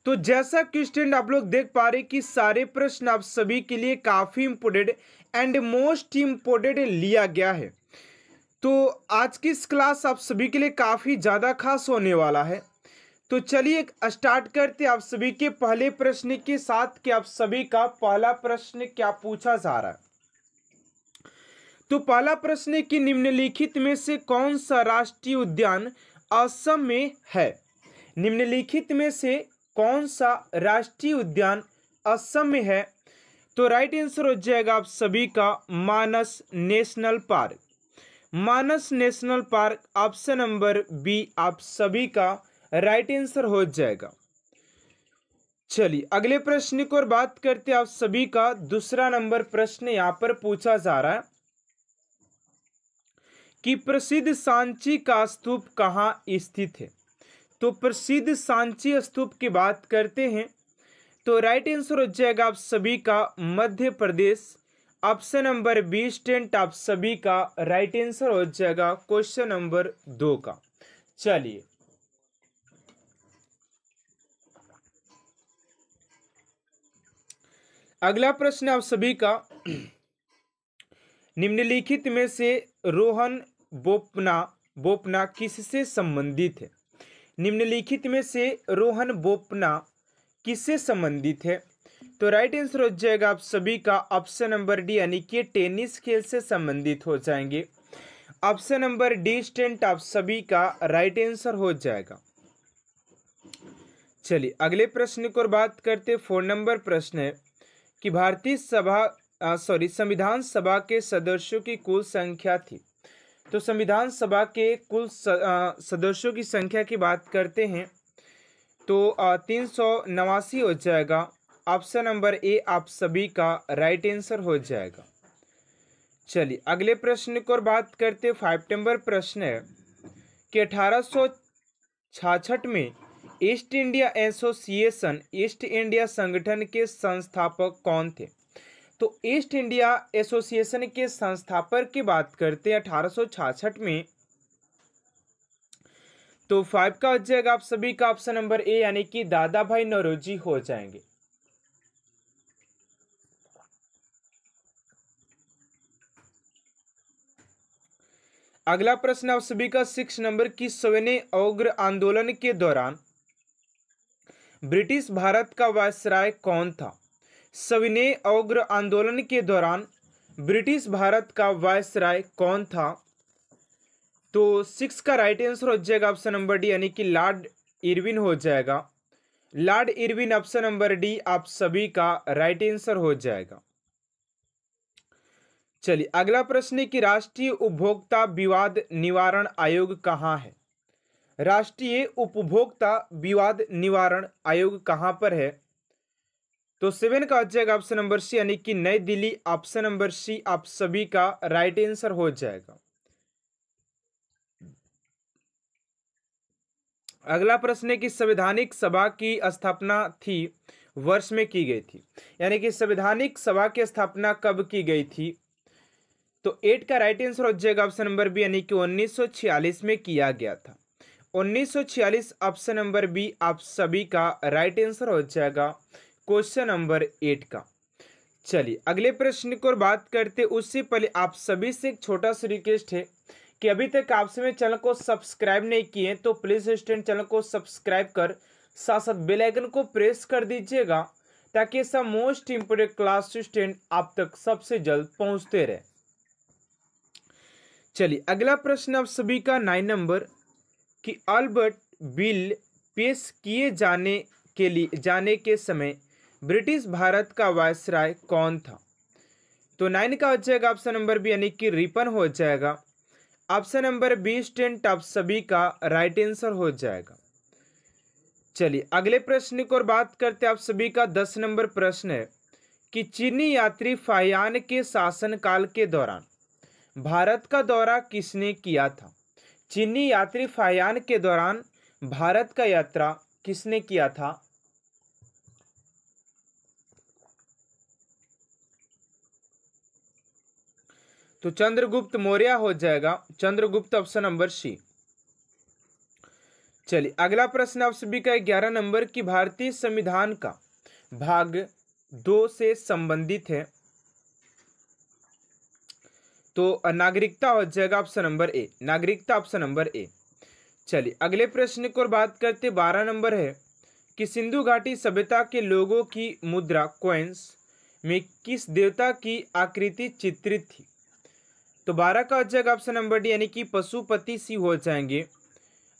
तो जैसा कि स्टूडेंट आप लोग देख पा रहे कि सारे प्रश्न आप सभी के लिए काफी इंपोर्टेंट एंड मोस्ट इंपोर्टेंट लिया गया है। तो आज की इस क्लास आप सभी के लिए काफी ज्यादा खास होने वाला है। तो चलिए स्टार्ट करते आप सभी के पहले प्रश्न के साथ कि आप सभी का पहला प्रश्न क्या पूछा जा रहा है। तो पहला प्रश्न है कि निम्नलिखित में से कौन सा राष्ट्रीय उद्यान असम में है। निम्नलिखित में से कौन सा राष्ट्रीय उद्यान असम में है। तो राइट आंसर हो जाएगा आप सभी का Manas national park. Manas national park option number b आप सभी का राइट आंसर हो जाएगा। चलिए अगले प्रश्न की ओर बात करते हैं। आप सभी का दूसरा नंबर प्रश्न यहां पर पूछा जा रहा है कि प्रसिद्ध सांची का स्तूप कहाँ स्थित है। तो प्रसिद्ध सांची स्तूप की बात करते हैं तो राइट आंसर हो जाएगा आप सभी का Madhya Pradesh. Option number B student आप सभी का राइट आंसर हो जाएगा क्वेश्चन नंबर 2 का। चलिए अगला प्रश्न आप सभी का निम्नलिखित में से रोहन बोपना किससे संबंधित है। निम्नलिखित में से रोहन बोपना किससे संबंधित है। तो राइट आंसर हो जाएगा आप सभी का ऑप्शन नंबर डी यानी कि टेनिस खेल से संबंधित हो जाएंगे। ऑप्शन नंबर डी स्टूडेंट आप सभी का राइट आंसर हो जाएगा। चलिए अगले प्रश्न की ओर बात करते 4 नंबर प्रश्न है कि भारतीय संविधान सभा के सदस्यों की कुल संख्या थी। तो संविधान सभा के कुल सदस्यों की संख्या की बात करते हैं तो 389 हो जाएगा। ऑप्शन नंबर ए आप सभी का राइट आंसर हो जाएगा। चलिए अगले प्रश्न की ओर बात करते 5 नंबर प्रश्न है कि 1866 में east India association east India संगठन के संस्थापक कौन थे। तो ईस्ट इंडिया एसोसिएशन के संस्थापक की बात करते हैं 1866 में तो 5 का हो जाएगा आप सभी का ऑप्शन नंबर ए यानी कि दादा भाई नौरोजी हो जाएंगे। अगला प्रश्न आप सभी का 6 नंबर की सविनय अवग्रह आंदोलन के दौरान ब्रिटिश भारत का वायसराय कौन था। सविनय अवग्रह आंदोलन के दौरान ब्रिटिश भारत का वायसराय कौन था। तो 6 का राइट आंसर हो जाएगा ऑप्शन नंबर डी यानी कि लॉर्ड इरविन हो जाएगा। Lord Irwin option number D आप सभी का राइट आंसर हो जाएगा। चलिए अगला प्रश्न है कि राष्ट्रीय उपभोक्ता विवाद निवारण आयोग कहाँ है। राष्ट्रीय उपभोक्ता विवाद निवारण आयोग कहाँ पर है। तो 7 का हो जाएगा ऑप्शन नंबर सी यानी कि नई दिल्ली। ऑप्शन नंबर सी आप सभी का राइट आंसर हो जाएगा। अगला प्रश्न है कि संवैधानिक सभा की स्थापना थी वर्ष में की गई थी। यानी कि संवैधानिक सभा की स्थापना कब की गई थी। तो 8 का राइट आंसर हो जाएगा ऑप्शन नंबर बी यानी कि 1946 में किया गया था। 1946 ऑप्शन नंबर बी आप सभी का राइट आंसर हो जाएगा क्वेश्चन नंबर 8 का। चलिए अगले प्रश्न की ओर बात करते उससे पहले आप सभी से एक छोटा सा रिक्वेस्ट है कि अभी तक आप सभी चैनल को सब्सक्राइब नहीं किए तो प्लीज स्टूडेंट चैनल को सब्सक्राइब कर साथ साथ बेल आइकन को प्रेस कर दीजिएगा ताकि ऐसा मोस्ट इंपोर्टेंट क्लास स्टूडेंट आप तक सबसे जल्द पहुंचते रहे। चलिए अगला प्रश्न आप सभी का 9 नंबर कि अल्बर्ट बिल पेश किए जाने के समय ब्रिटिश भारत का वायसराय कौन था। तो 9 का हो जाएगा ऑप्शन नंबर बी यानी कि रिपन हो जाएगा। ऑप्शन नंबर बी स्टूडेंट आप सभी का राइट आंसर हो जाएगा। चलिए अगले प्रश्न की ओर बात करते हैं। आप सभी का 10 नंबर प्रश्न है कि चीनी यात्री फाहियान के शासनकाल के दौरान भारत का दौरा किसने किया था। चीनी यात्री फाहियान के दौरान भारत का यात्रा किसने किया था। तो चंद्रगुप्त मौर्य हो जाएगा। Chandragupta option number C. चलिए अगला प्रश्न आप सभी का 11 नंबर की भारतीय संविधान का भाग 2 से संबंधित है। तो नागरिकता हो जाएगा ऑप्शन नंबर ए, नागरिकता ऑप्शन नंबर ए। चलिए अगले प्रश्न को बात करते 12 नंबर है कि सिंधु घाटी सभ्यता के लोगों की मुद्रा कॉइन्स में किस देवता की आकृति चित्रित थी। तो 12 का हो जाएगा ऑप्शन नंबर डी यानी कि पशुपति सी हो जाएंगे।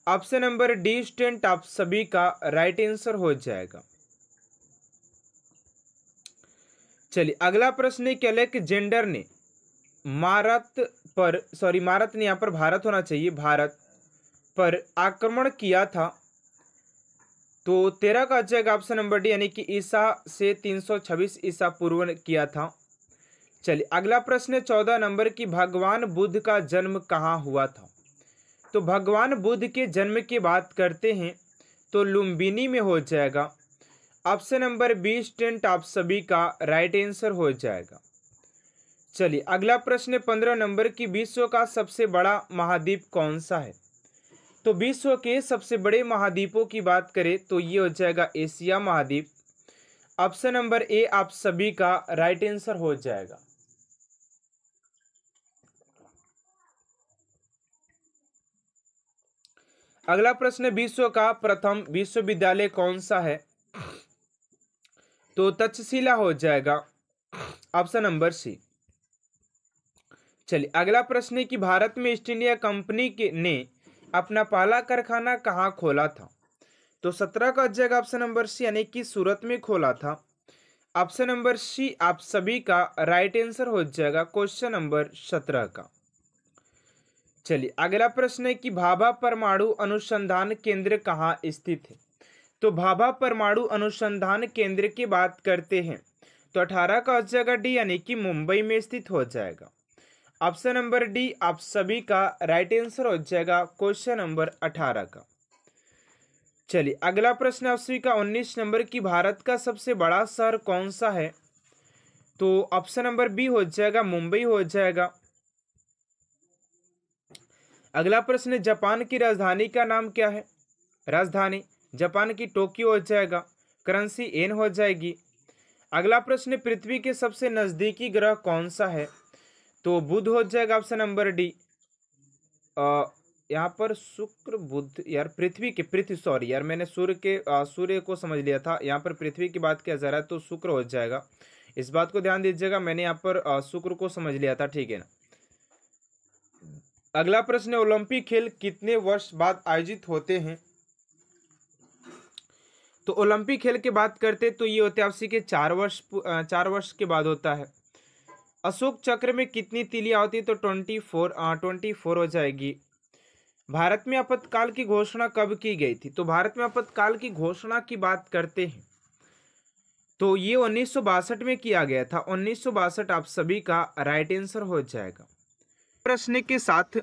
ऑप्शन नंबर डी स्टूडेंट आप सभी का राइट आंसर हो जाएगा। चलिए अगला प्रश्न है कि अलेक्जेंडर ने भारत ने यहाँ पर भारत होना चाहिए, भारत पर आक्रमण किया था। तो 13 का हो जाएगा ऑप्शन नंबर डी यानी कि ईसा से 326 ईसा पूर्व किया था। चलिए अगला प्रश्न है 14 नंबर की भगवान बुद्ध का जन्म कहाँ हुआ था। तो भगवान बुद्ध के जन्म की बात करते हैं तो लुम्बिनी में हो जाएगा। ऑप्शन नंबर 20 स्टूडेंट आप सभी का राइट आंसर हो जाएगा। चलिए अगला प्रश्न 15 नंबर की विश्व का सबसे बड़ा महाद्वीप कौन सा है। तो विश्व के सबसे बड़े महाद्वीपों की बात करें तो ये हो जाएगा एशिया महाद्वीप। ऑप्शन नंबर ए आप सभी का राइट आंसर हो जाएगा। अगला प्रश्न विश्व का प्रथम विश्वविद्यालय कौन सा है। तो तक्षशिला हो जाएगा, ऑप्शन नंबर सी। चलिए अगला प्रश्न है कि भारत में ईस्ट इंडिया कंपनी ने अपना पहला कारखाना कहाँ खोला था। तो 17 का हो जाएगा ऑप्शन नंबर सी यानी कि सूरत में खोला था। ऑप्शन नंबर सी आप सभी का राइट आंसर हो जाएगा क्वेश्चन नंबर 17 का। चलिए अगला प्रश्न है कि भाभा परमाणु अनुसंधान केंद्र कहाँ स्थित है। तो भाभा परमाणु अनुसंधान केंद्र की बात करते हैं तो 18 का हो जाएगा डी यानी कि मुंबई में स्थित हो जाएगा। ऑप्शन नंबर डी आप सभी का राइट आंसर हो जाएगा क्वेश्चन नंबर 18 का। चलिए अगला प्रश्न आप सभी का 19 नंबर की भारत का सबसे बड़ा शहर कौन सा है। तो ऑप्शन नंबर बी हो जाएगा मुंबई हो जाएगा। अगला प्रश्न जापान की राजधानी का नाम क्या है। राजधानी जापान की टोक्यो हो जाएगा, करेंसी येन हो जाएगी। अगला प्रश्न पृथ्वी के सबसे नजदीकी ग्रह कौन सा है। तो बुध हो जाएगा ऑप्शन नंबर डी। यहाँ पर शुक्र बुध यार पृथ्वी सॉरी यार मैंने सूर्य को समझ लिया था, यहाँ पर पृथ्वी की बात किया जा रहा है तो शुक्र हो जाएगा। इस बात को ध्यान दीजिएगा, मैंने यहाँ पर शुक्र को समझ लिया था, ठीक है ना। अगला प्रश्न ओलंपिक खेल कितने वर्ष बाद आयोजित होते हैं। तो ओलंपिक खेल की बात करते तो ये होते हैं आपसी के 4 वर्ष के बाद होता है। अशोक चक्र में कितनी तीलियां होती है। तो 24 हो जाएगी। भारत में आपातकाल की घोषणा कब की गई थी। तो भारत में आपातकाल की घोषणा की बात करते हैं तो ये 1962 में किया गया था। 1962 आप सभी का राइट आंसर हो जाएगा। प्रश्न के साथ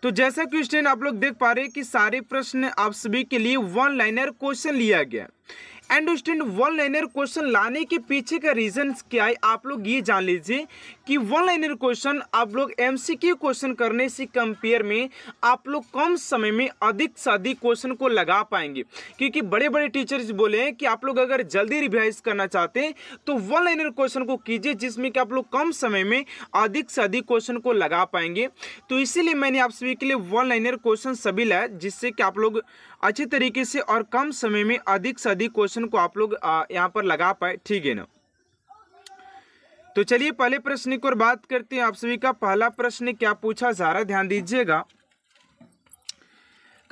तो जैसा कि स्टूडेंट आप लोग देख पा रहे हैं कि सारे प्रश्न आप सभी के लिए वन लाइनर क्वेश्चन लिया गया and student one liner question लाने के पीछे का रीजन क्या है आप लोग ये जान लीजिए कि वन लाइनर क्वेश्चन आप लोग एमसीक्यू क्वेश्चन करने से कंपेयर में आप लोग कम समय में अधिक से अधिक क्वेश्चन को लगा पाएंगे, क्योंकि बड़े बड़े टीचर्स बोले हैं कि आप लोग अगर जल्दी रिवाइज करना चाहते हैं तो वन लाइनर क्वेश्चन को कीजिए जिसमें कि आप लोग कम समय में अधिक से अधिक क्वेश्चन को लगा पाएंगे। तो इसीलिए मैंने आप सभी के लिए वन लाइनर क्वेश्चन सभी लाया जिससे कि आप लोग अच्छे तरीके से और कम समय में अधिक से अधिक क्वेश्चन को आप लोग यहाँ पर लगा पाए, ठीक है ना। तो चलिए पहले प्रश्न की ओर बात करते हैं। आप सभी का पहला प्रश्न क्या पूछा जा रहा है, ध्यान दीजिएगा।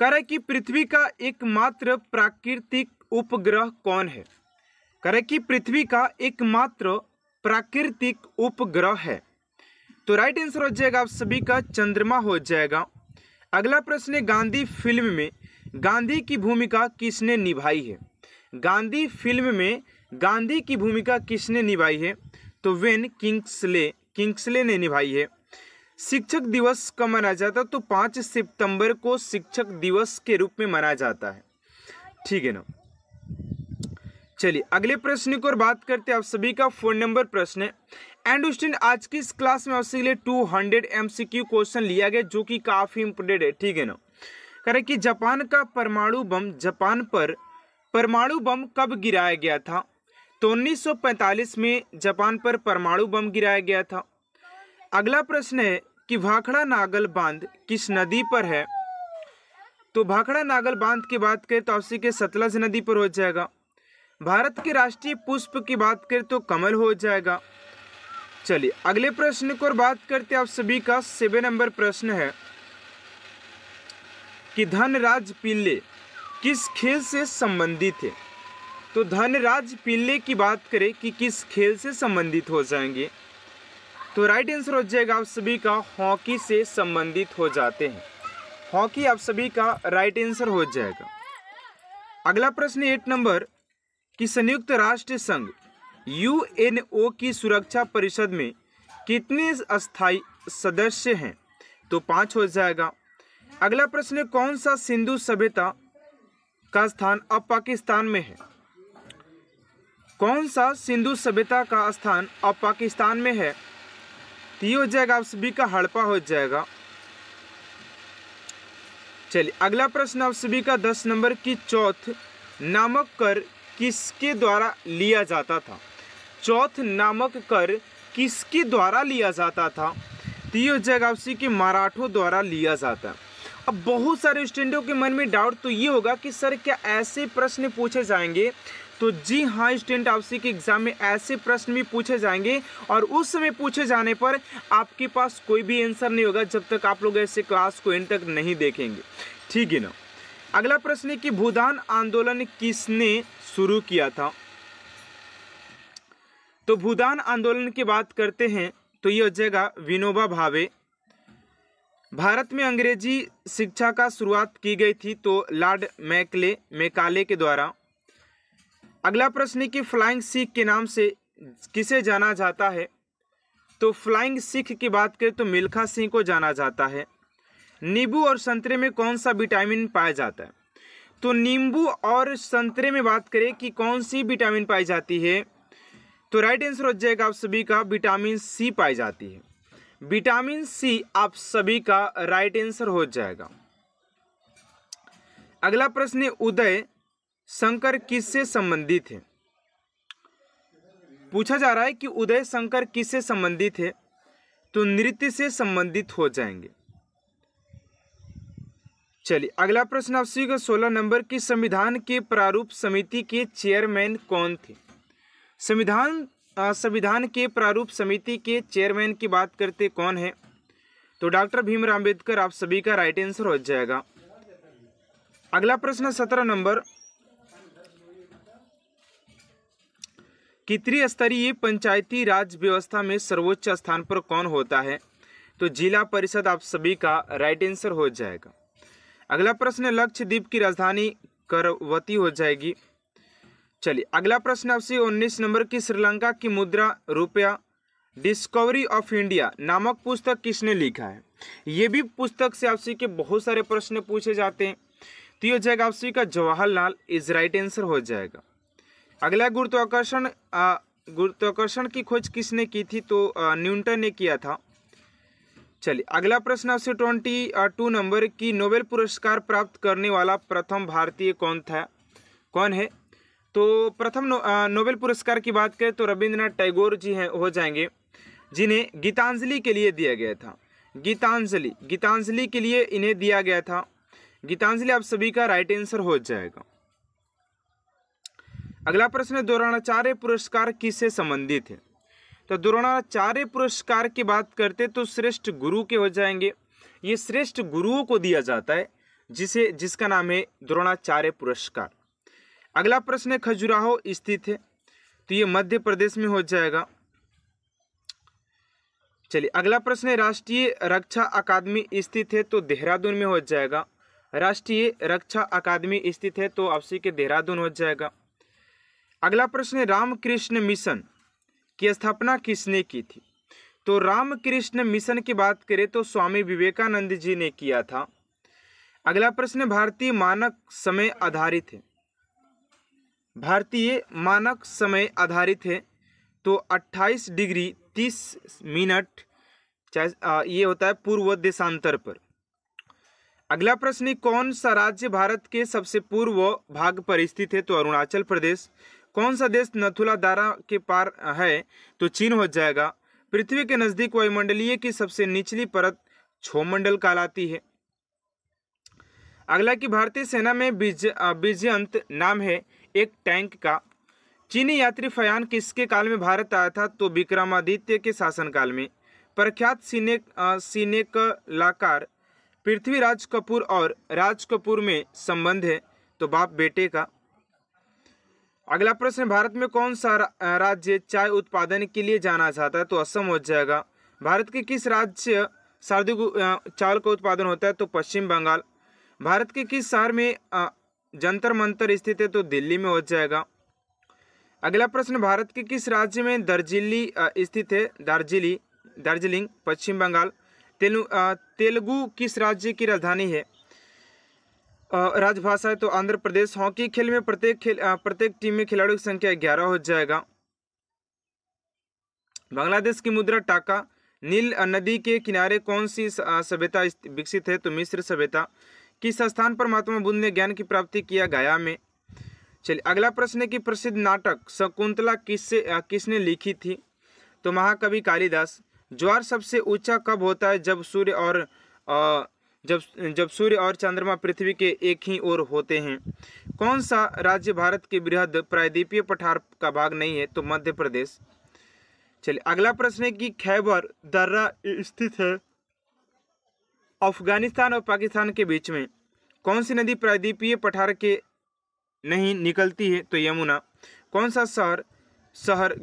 कह रहा है कि पृथ्वी का एकमात्र प्राकृतिक उपग्रह कौन है। कह रहा है कि पृथ्वी का एकमात्र प्राकृतिक उपग्रह है। तो राइट आंसर हो जाएगा आप सभी का चंद्रमा हो जाएगा। अगला प्रश्न है गांधी फिल्म में गांधी की भूमिका किसने निभाई है। गांधी फिल्म में गांधी की भूमिका किसने निभाई है। तो वेन किंग्सले ने निभाई है। शिक्षक दिवस कब मनाया जाता है। तो 5 सितंबर को शिक्षक दिवस के रूप में मनाया जाता है, ठीक है ना। चलिए अगले प्रश्न की ओर बात करते हैं। आप सभी का 4 नंबर प्रश्न है एंड स्टूडेंट आज की इस क्लास में आपसे लिए 200 MCQ क्वेश्चन लिया गया जो कि काफ़ी इंपोर्टेंट है, ठीक है ना। कह रहे कि जापान पर परमाणु बम कब गिराया गया था? तो 1945 में जापान पर परमाणु बम गिराया गया था। अगला प्रश्न है कि भाखड़ा नागल बांध किस नदी पर है? तो भाखड़ा नागल बांध की बात करें तो आपसी के सतलज नदी पर हो जाएगा। भारत के राष्ट्रीय पुष्प की बात करें तो कमल हो जाएगा। चलिए अगले प्रश्न को और बात करते हैं आप सभी का 7 नंबर प्रश्न है कि धनराज पिल्ले किस खेल से संबंधित है? तो धनराज पिल्ले की बात करें कि किस खेल से संबंधित हो जाएंगे? तो राइट आंसर हो जाएगा आप सभी का हॉकी से संबंधित हो जाते हैं। हॉकी आप सभी का राइट आंसर हो जाएगा। अगला प्रश्न 8 नंबर कि संयुक्त राष्ट्र संघ यूएनओ की सुरक्षा परिषद में कितने अस्थायी सदस्य हैं? तो 5 हो जाएगा। अगला प्रश्न कौन सा सिंधु सभ्यता का स्थान अब पाकिस्तान में है? कौन सा सिंधु सभ्यता का स्थान अब पाकिस्तान में है? तो ये हो जाएगा आप सभी का हड़प्पा हो जाएगा। चलिए अगला प्रश्न आप सभी का 10 नंबर की चौथ नामक कर किसके द्वारा लिया जाता था? चौथ नामक कर किसके द्वारा लिया जाता था? तो ये हो जाएगा आपसी के मराठों द्वारा लिया जाता है। अब बहुत सारे स्टूडेंटों के मन में डाउट तो ये होगा कि सर क्या ऐसे प्रश्न पूछे जाएंगे? तो जी हाँ स्टूडेंट, आपसी के एग्जाम में ऐसे प्रश्न भी पूछे जाएंगे और उस समय पूछे जाने पर आपके पास कोई भी आंसर नहीं होगा जब तक आप लोग ऐसे क्लास को एंड तक नहीं देखेंगे, ठीक है ना। अगला प्रश्न है कि भूदान आंदोलन किसने शुरू किया था? तो भूदान आंदोलन की बात करते हैं तो ये हो जाएगा विनोबा भावे। भारत में अंग्रेजी शिक्षा का शुरुआत की गई थी तो लॉर्ड मैकाले के द्वारा। अगला प्रश्न है कि फ्लाइंग सिख के नाम से किसे जाना जाता है? तो फ्लाइंग सिख की बात करें तो मिल्खा सिंह को जाना जाता है। नींबू और संतरे में कौन सा विटामिन पाया जाता है? तो नींबू और संतरे में बात करें कि कौन सी विटामिन पाई जाती है? तो राइट आंसर हो जाएगा आप सभी का विटामिन सी पाई जाती है। विटामिन सी आप सभी का राइट आंसर हो जाएगा। अगला प्रश्न है उदय शंकर किससे संबंधित है? पूछा जा रहा है कि उदय शंकर किससे संबंधित है? तो नृत्य से संबंधित हो जाएंगे। चलिए अगला प्रश्न आप सभी का 16 नंबर की संविधान के प्रारूप समिति के चेयरमैन कौन थे? संविधान के प्रारूप समिति के चेयरमैन की बात करते कौन है? तो डॉक्टर भीमराव अंबेडकर आप सभी का राइट आंसर हो जाएगा। अगला प्रश्न 17 नंबर कि त्रिस्तरीय पंचायती राज व्यवस्था में सर्वोच्च स्थान पर कौन होता है? तो जिला परिषद आप सभी का राइट आंसर हो जाएगा। अगला प्रश्न लक्षद्वीप की राजधानी करवती हो जाएगी। चलिए अगला प्रश्न आपसे 19 नंबर की श्रीलंका की मुद्रा रुपया डिस्कवरी ऑफ इंडिया नामक पुस्तक किसने लिखा है? ये भी पुस्तक से आपसे के बहुत सारे प्रश्न पूछे जाते हैं। तो ये हो जाएगा आपसे का जवाहरलाल इज राइट आंसर हो जाएगा। अगला गुरुत्वाकर्षण की खोज किसने की थी? तो न्यूटन ने किया था। चलिए अगला प्रश्न आपसे 22 नंबर की नोबेल पुरस्कार प्राप्त करने वाला प्रथम भारतीय कौन है? तो प्रथम नोबेल पुरस्कार की बात करें तो रविंद्रनाथ टैगोर जी हैं हो जाएंगे, जिन्हें गीतांजलि के लिए दिया गया था। गीतांजलि के लिए इन्हें दिया गया था। गीतांजलि आप सभी का राइट आंसर हो जाएगा। अगला प्रश्न द्रोणाचार्य पुरस्कार किससे संबंधित है? तो द्रोणाचार्य पुरस्कार की बात करते तो श्रेष्ठ गुरु के हो जाएंगे। ये श्रेष्ठ गुरुओं को दिया जाता है जिसका नाम है द्रोणाचार्य पुरस्कार। अगला प्रश्न खजुराहो स्थित है तो ये मध्य प्रदेश में हो जाएगा। चलिए अगला प्रश्न राष्ट्रीय रक्षा अकादमी स्थित है तो देहरादून में हो जाएगा। राष्ट्रीय रक्षा अकादमी स्थित है तो आपसी के देहरादून हो जाएगा। अगला प्रश्न रामकृष्ण मिशन की स्थापना किसने की थी? तो रामकृष्ण मिशन की बात करें तो स्वामी विवेकानंद जी ने किया था। अगला प्रश्न भारतीय मानक समय आधारित है। भारतीय मानक समय आधारित है तो 28 डिग्री 30 मिनट ये होता है पूर्व देशांतर पर। अगला प्रश्न, कौन सा राज्य भारत के सबसे पूर्व भाग पर स्थित है? तो अरुणाचल प्रदेश। कौन सा देश नथुला दारा के पार है? तो चीन हो जाएगा। पृथ्वी के नजदीक वायुमंडलीय की सबसे निचली परत क्षोमंडल कहलाती है। अगला कि भारतीय सेना में विजयंत नाम है एक टैंक का। चीनी यात्री फयान किसके काल में भारत आया था? तो विक्रमादित्य के शासनकाल में। प्रख्यात सिनेकलाकार पृथ्वीराज कपूर और राज कपूर में संबंध है? तो बाप बेटे का। अगला प्रश्न, भारत में कौन सा राज्य चाय उत्पादन के लिए जाना जाता है? तो असम हो जाएगा। भारत के किस राज्य सर्दी चावल का उत्पादन होता है? तो पश्चिम बंगाल। भारत के किस शहर में जंतर मंतर स्थित है? तो दिल्ली में हो जाएगा। अगला प्रश्न, भारत के किस राज्य में दार्जिलिंग स्थित है? दार्जिलिंग पश्चिम बंगाल। तेलुगु किस राज्य की राजधानी है? राजभाषा है? तो आंध्र प्रदेश। हॉकी खेल में प्रत्येक टीम में खिलाड़ियों की संख्या 11 हो जाएगा। बांग्लादेश की मुद्रा टाका। नील नदी के किनारे कौन सी सभ्यता विकसित है? तो मिस्र सभ्यता। किस स्थान पर महात्मा बुद्ध ने ज्ञान की प्राप्ति किया? गया में। चलिए अगला प्रश्न है कि प्रसिद्ध नाटक शकुंतला किसने लिखी थी? तो महाकवि कालिदास। ज्वार सबसे ऊंचा कब होता है? जब सूर्य और चंद्रमा पृथ्वी के एक ही ओर होते हैं। कौन सा राज्य भारत के बृहद प्रायद्वीपीय पठार का भाग नहीं है? तो मध्य प्रदेश। चलिए अगला प्रश्न है कि खैबर दर्रा स्थित है अफगानिस्तान और पाकिस्तान के बीच में। कौन सी नदी प्रायद्वीपीय पठार के नहीं निकलती है? तो यमुना। कौन सा शहर